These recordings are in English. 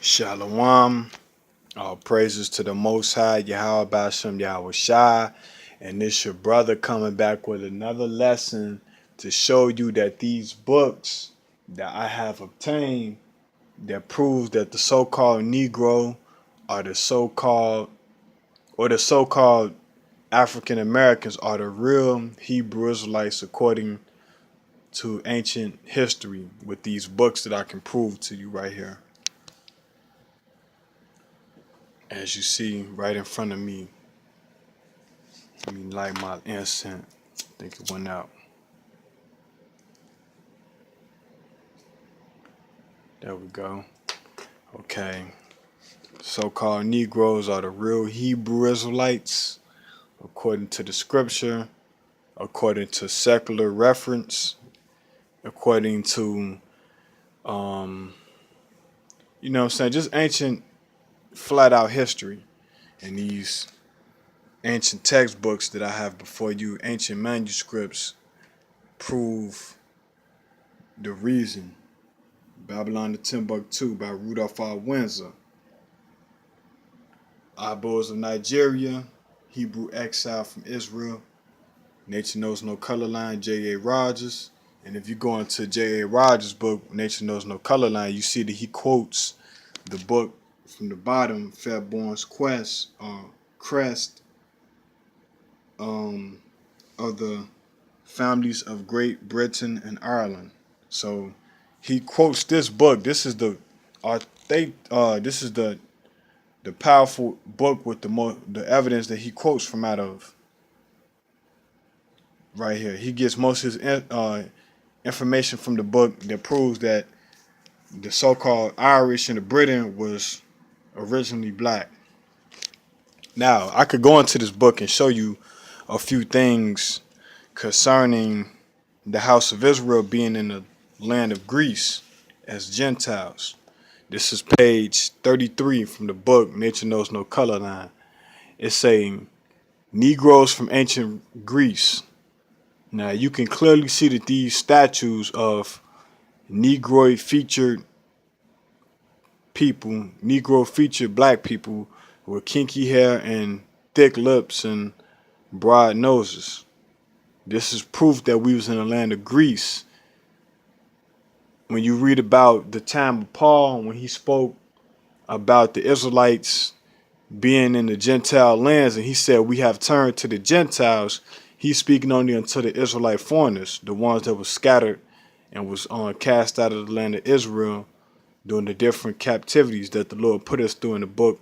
Shalom. All praises to the Most High, Yahweh Bashem, Yahweh Shai. And this your brother coming back with another lesson to show you that these books that I have obtained that proves that the so-called Negro are the so-called African Americans are the real Hebrew Israelites according to ancient history with these books that I can prove to you right here. As you see right in front of me, let me light my incense. I think it went out. There we go. Okay. So-called Negroes are the real Hebrew Israelites, according to the scripture, according to secular reference, according to, you know what I'm saying, just ancient flat-out history. And these ancient textbooks that I have before you, ancient manuscripts, prove the reason. Babylon to Timbuktu by Rudolph R. Windsor. Eyeballs of Nigeria, Hebrew exile from Israel, Nature Knows No Color Line, J.A. Rogers. And if you go into J.A. Rogers' book, Nature Knows No Color Line, you see that he quotes the book from the bottom, Fairborn's crest of the families of Great Britain and Ireland. So he quotes this book. This is the powerful book with the evidence that he quotes from out of right here. He gets most of his information from the book that proves that the so-called Irish in the Britain was originally black. Now, I could go into this book and show you a few things concerning the house of Israel being in the land of Greece as Gentiles. This is page 33 from the book Nature Knows No Color Line. It's saying Negroes from ancient Greece. Now you can clearly see that these statues of Negroid featured people, Negro featured black people with kinky hair and thick lips and broad noses. This is proof that we was in the land of Greece. When you read about the time of Paul, when he spoke about the Israelites being in the Gentile lands, and he said we have turned to the Gentiles, he's speaking only unto the Israelite foreigners, the ones that were scattered and was cast out of the land of Israel during the different captivities that the Lord put us through in the book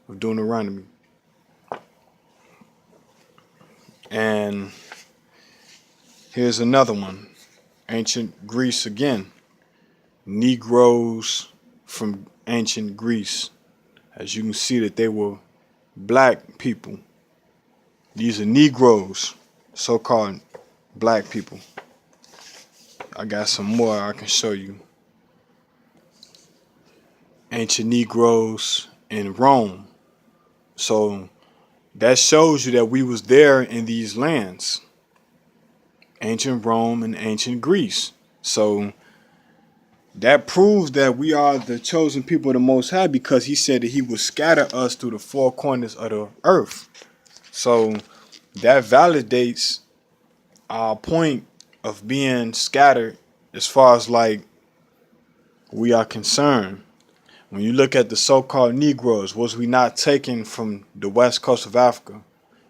of Deuteronomy. And here's another one. Ancient Greece again. Negroes from ancient Greece. As you can see that they were black people. These are Negroes, so-called black people. I got some more I can show you. Ancient Negroes in Rome. So that shows you that we was there in these lands. Ancient Rome and ancient Greece. So that proves that we are the chosen people of the Most High, because he said that he would scatter us through the four corners of the earth. So that validates our point of being scattered as far as like we are concerned. When you look at the so-called Negroes, was we not taken from the west coast of Africa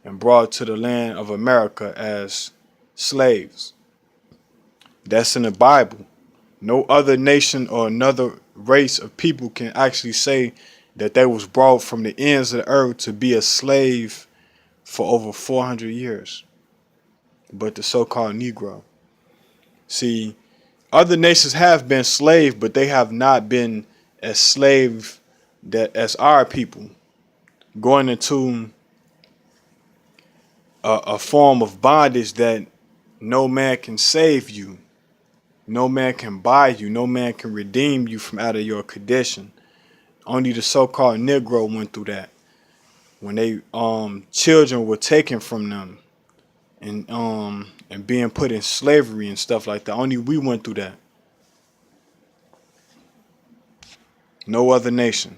and brought to the land of America as slaves? That's in the Bible. No other nation or another race of people can actually say that they was brought from the ends of the earth to be a slave for over 400 years. But the so-called Negro. See, other nations have been slave, but they have not been as slave as our people, going into a form of bondage that no man can save you. No man can buy you. No man can redeem you from out of your condition. Only the so-called Negro went through that. When they children were taken from them and being put in slavery and stuff like that. Only we went through that. No other nation.